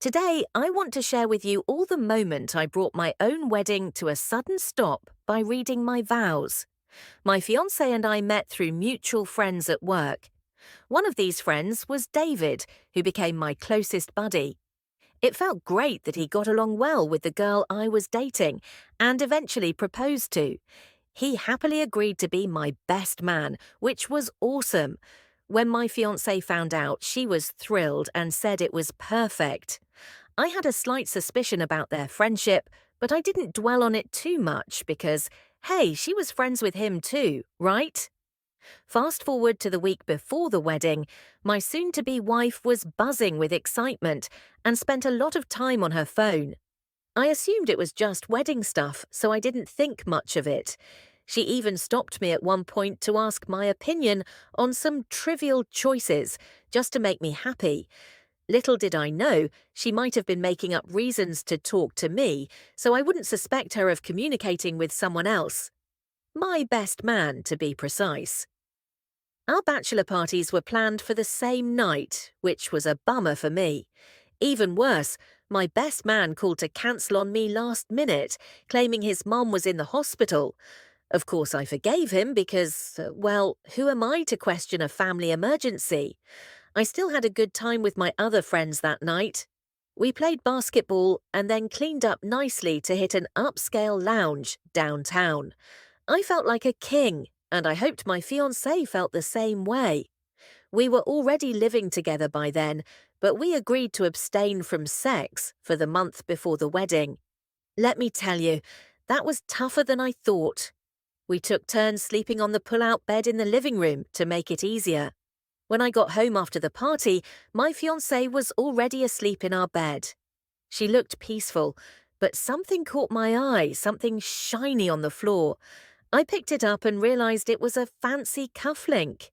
Today, I want to share with you all the moment I brought my own wedding to a sudden stop by reading my vows. My fiancé and I met through mutual friends at work. One of these friends was David, who became my closest buddy. It felt great that he got along well with the girl I was dating and eventually proposed to. He happily agreed to be my best man, which was awesome. When my fiancée found out, she was thrilled and said it was perfect. I had a slight suspicion about their friendship, but I didn't dwell on it too much because, hey, she was friends with him too, right? Fast forward to the week before the wedding, my soon-to-be wife was buzzing with excitement and spent a lot of time on her phone. I assumed it was just wedding stuff, so I didn't think much of it. She even stopped me at one point to ask my opinion on some trivial choices, just to make me happy. Little did I know, she might have been making up reasons to talk to me, so I wouldn't suspect her of communicating with someone else. My best man, to be precise. Our bachelor parties were planned for the same night, which was a bummer for me. Even worse, my best man called to cancel on me last minute, claiming his mom was in the hospital. Of course, I forgave him because, well, who am I to question a family emergency? I still had a good time with my other friends that night. We played basketball and then cleaned up nicely to hit an upscale lounge downtown. I felt like a king, and I hoped my fiancé felt the same way. We were already living together by then, but we agreed to abstain from sex for the month before the wedding. Let me tell you, that was tougher than I thought. We took turns sleeping on the pull-out bed in the living room to make it easier. When I got home after the party, my fiancé was already asleep in our bed. She looked peaceful, but something caught my eye, something shiny on the floor. I picked it up and realized it was a fancy cufflink.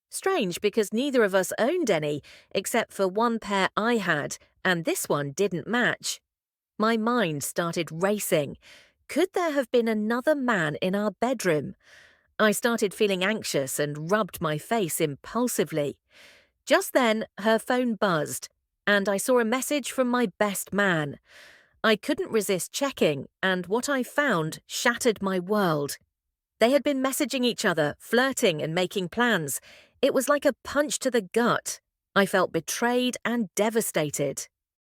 Strange because neither of us owned any, except for one pair I had, and this one didn't match. My mind started racing. Could there have been another man in our bedroom? I started feeling anxious and rubbed my face impulsively. Just then, her phone buzzed, and I saw a message from my best man. I couldn't resist checking, and what I found shattered my world. They had been messaging each other, flirting and making plans. It was like a punch to the gut. I felt betrayed and devastated.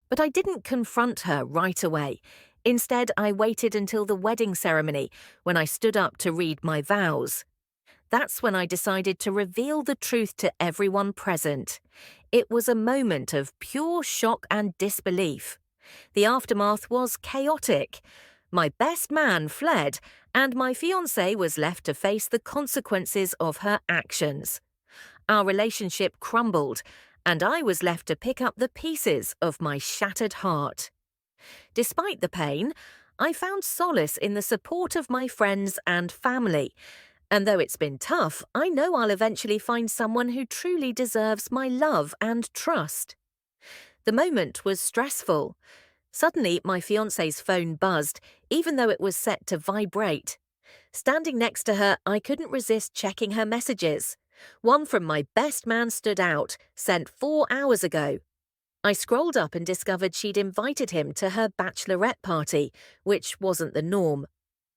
But I didn't confront her right away. Instead, I waited until the wedding ceremony, when I stood up to read my vows. That's when I decided to reveal the truth to everyone present. It was a moment of pure shock and disbelief. The aftermath was chaotic. My best man fled, and my fiancée was left to face the consequences of her actions. Our relationship crumbled, and I was left to pick up the pieces of my shattered heart. Despite the pain, I found solace in the support of my friends and family. And though it's been tough, I know I'll eventually find someone who truly deserves my love and trust. The moment was stressful. Suddenly, my fiancé's phone buzzed, even though it was set to vibrate. Standing next to her, I couldn't resist checking her messages. One from my best man stood out, sent 4 hours ago. I scrolled up and discovered she'd invited him to her bachelorette party, which wasn't the norm.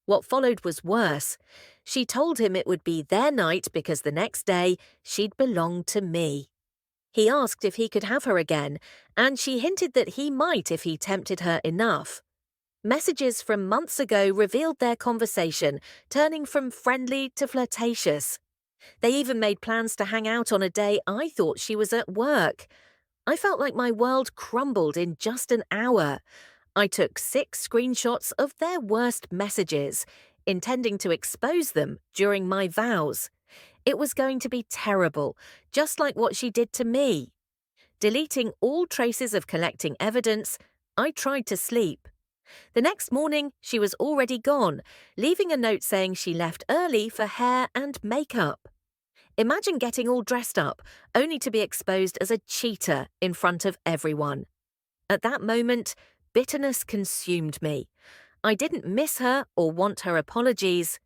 What followed was worse. She told him it would be their night because the next day she'd belong to me. He asked if he could have her again, and she hinted that he might if he tempted her enough. Messages from months ago revealed their conversation, turning from friendly to flirtatious. They even made plans to hang out on a day I thought she was at work. I felt like my world crumbled in just an hour. I took 6 screenshots of their worst messages, intending to expose them during my vows. It was going to be terrible, just like what she did to me. Deleting all traces of collecting evidence, I tried to sleep. The next morning, she was already gone, leaving a note saying she left early for hair and makeup. Imagine getting all dressed up, only to be exposed as a cheater in front of everyone. At that moment, bitterness consumed me. I didn't miss her or want her apologies.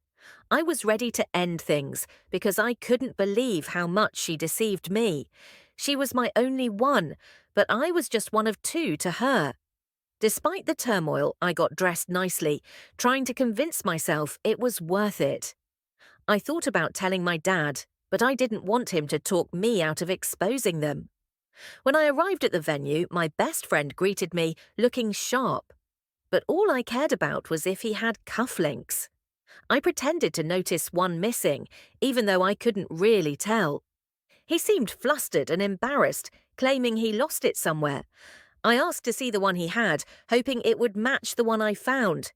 I was ready to end things because I couldn't believe how much she deceived me. She was my only one, but I was just one of two to her. Despite the turmoil, I got dressed nicely, trying to convince myself it was worth it. I thought about telling my dad, but I didn't want him to talk me out of exposing them. When I arrived at the venue, my best friend greeted me, looking sharp. But all I cared about was if he had cufflinks. I pretended to notice one missing, even though I couldn't really tell. He seemed flustered and embarrassed, claiming he lost it somewhere. I asked to see the one he had, hoping it would match the one I found.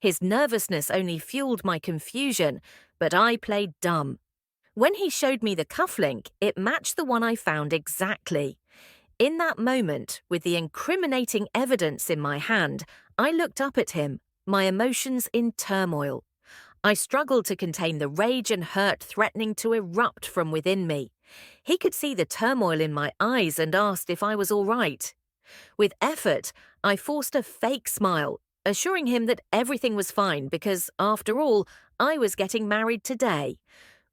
His nervousness only fueled my confusion, but I played dumb. When he showed me the cufflink, it matched the one I found exactly. In that moment, with the incriminating evidence in my hand, I looked up at him, my emotions in turmoil. I struggled to contain the rage and hurt threatening to erupt from within me. He could see the turmoil in my eyes and asked if I was all right. With effort, I forced a fake smile, assuring him that everything was fine because, after all, I was getting married today.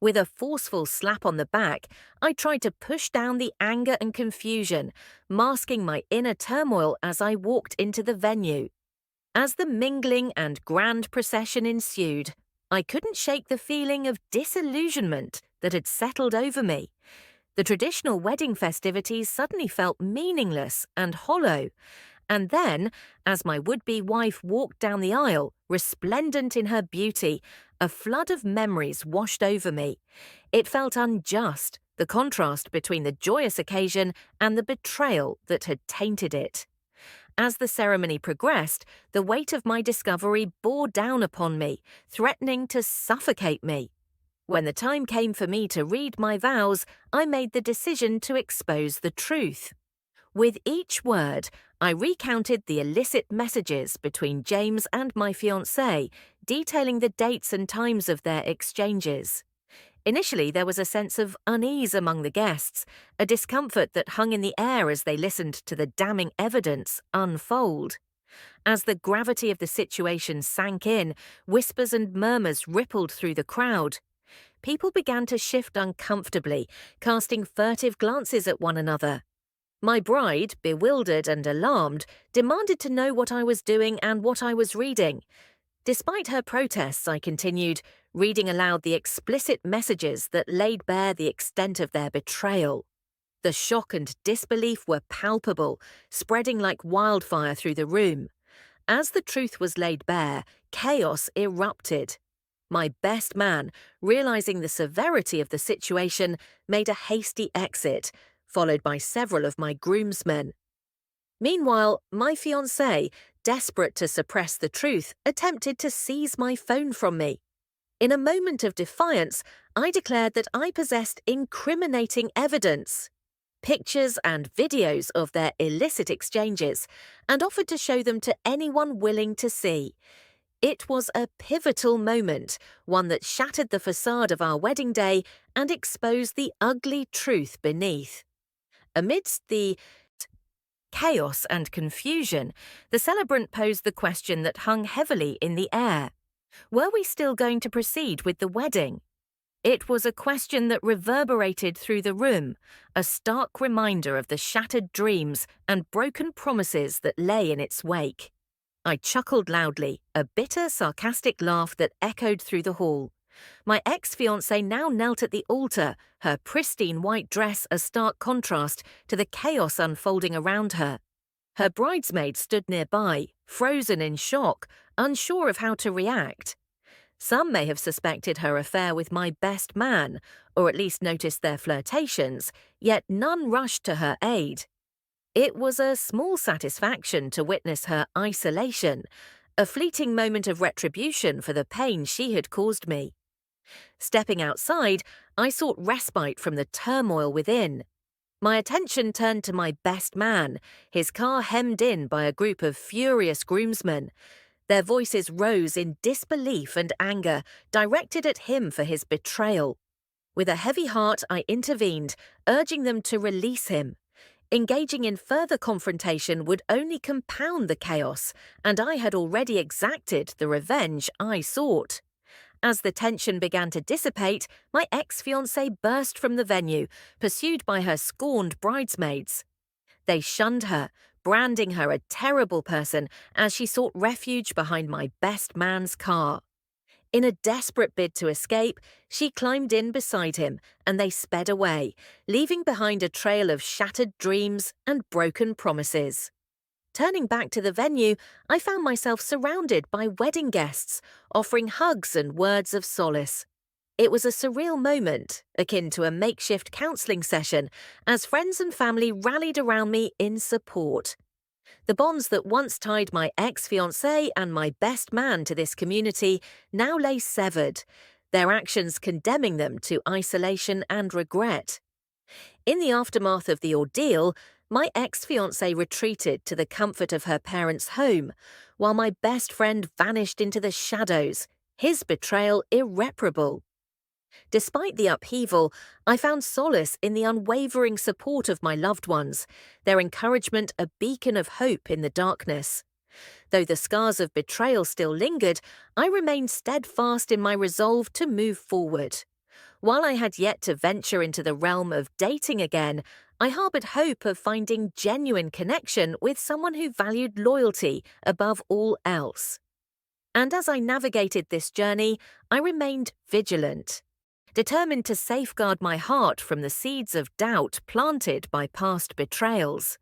With a forceful slap on the back, I tried to push down the anger and confusion, masking my inner turmoil as I walked into the venue. As the mingling and grand procession ensued, I couldn't shake the feeling of disillusionment that had settled over me. The traditional wedding festivities suddenly felt meaningless and hollow. And then, as my would-be wife walked down the aisle, resplendent in her beauty, a flood of memories washed over me. It felt unjust, the contrast between the joyous occasion and the betrayal that had tainted it. As the ceremony progressed, the weight of my discovery bore down upon me, threatening to suffocate me. When the time came for me to read my vows, I made the decision to expose the truth. With each word, I recounted the illicit messages between James and my fiancé, detailing the dates and times of their exchanges. Initially, there was a sense of unease among the guests, a discomfort that hung in the air as they listened to the damning evidence unfold. As the gravity of the situation sank in, whispers and murmurs rippled through the crowd. People began to shift uncomfortably, casting furtive glances at one another. My bride, bewildered and alarmed, demanded to know what I was doing and what I was reading. Despite her protests, I continued, reading aloud the explicit messages that laid bare the extent of their betrayal. The shock and disbelief were palpable, spreading like wildfire through the room. As the truth was laid bare, chaos erupted. My best man, realizing the severity of the situation, made a hasty exit, followed by several of my groomsmen. Meanwhile, my fiancé, desperate to suppress the truth, attempted to seize my phone from me. In a moment of defiance, I declared that I possessed incriminating evidence, pictures and videos of their illicit exchanges, and offered to show them to anyone willing to see. It was a pivotal moment, one that shattered the facade of our wedding day and exposed the ugly truth beneath. Amidst the chaos and confusion, the celebrant posed the question that hung heavily in the air. Were we still going to proceed with the wedding? It was a question that reverberated through the room, a stark reminder of the shattered dreams and broken promises that lay in its wake. I chuckled loudly, a bitter, sarcastic laugh that echoed through the hall. My ex-fiancée now knelt at the altar, her pristine white dress a stark contrast to the chaos unfolding around her. Her bridesmaids stood nearby, frozen in shock, unsure of how to react. Some may have suspected her affair with my best man, or at least noticed their flirtations, yet none rushed to her aid. It was a small satisfaction to witness her isolation, a fleeting moment of retribution for the pain she had caused me. Stepping outside, I sought respite from the turmoil within. My attention turned to my best man, his car hemmed in by a group of furious groomsmen. Their voices rose in disbelief and anger, directed at him for his betrayal. With a heavy heart, I intervened, urging them to release him. Engaging in further confrontation would only compound the chaos, and I had already exacted the revenge I sought. As the tension began to dissipate, my ex-fiancé burst from the venue, pursued by her scorned bridesmaids. They shunned her, branding her a terrible person as she sought refuge behind my best man's car. In a desperate bid to escape, she climbed in beside him and they sped away, leaving behind a trail of shattered dreams and broken promises. Turning back to the venue, I found myself surrounded by wedding guests, offering hugs and words of solace. It was a surreal moment, akin to a makeshift counseling session, as friends and family rallied around me in support. The bonds that once tied my ex-fiancé and my best man to this community now lay severed, their actions condemning them to isolation and regret. In the aftermath of the ordeal, my ex-fiancée retreated to the comfort of her parents' home, while my best friend vanished into the shadows, his betrayal irreparable. Despite the upheaval, I found solace in the unwavering support of my loved ones, their encouragement a beacon of hope in the darkness. Though the scars of betrayal still lingered, I remained steadfast in my resolve to move forward. While I had yet to venture into the realm of dating again, I harbored hope of finding genuine connection with someone who valued loyalty above all else. And as I navigated this journey, I remained vigilant, determined to safeguard my heart from the seeds of doubt planted by past betrayals.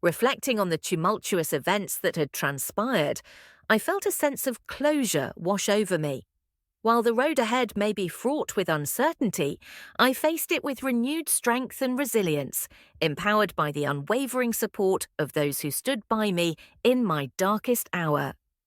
Reflecting on the tumultuous events that had transpired, I felt a sense of closure wash over me. While the road ahead may be fraught with uncertainty, I faced it with renewed strength and resilience, empowered by the unwavering support of those who stood by me in my darkest hour.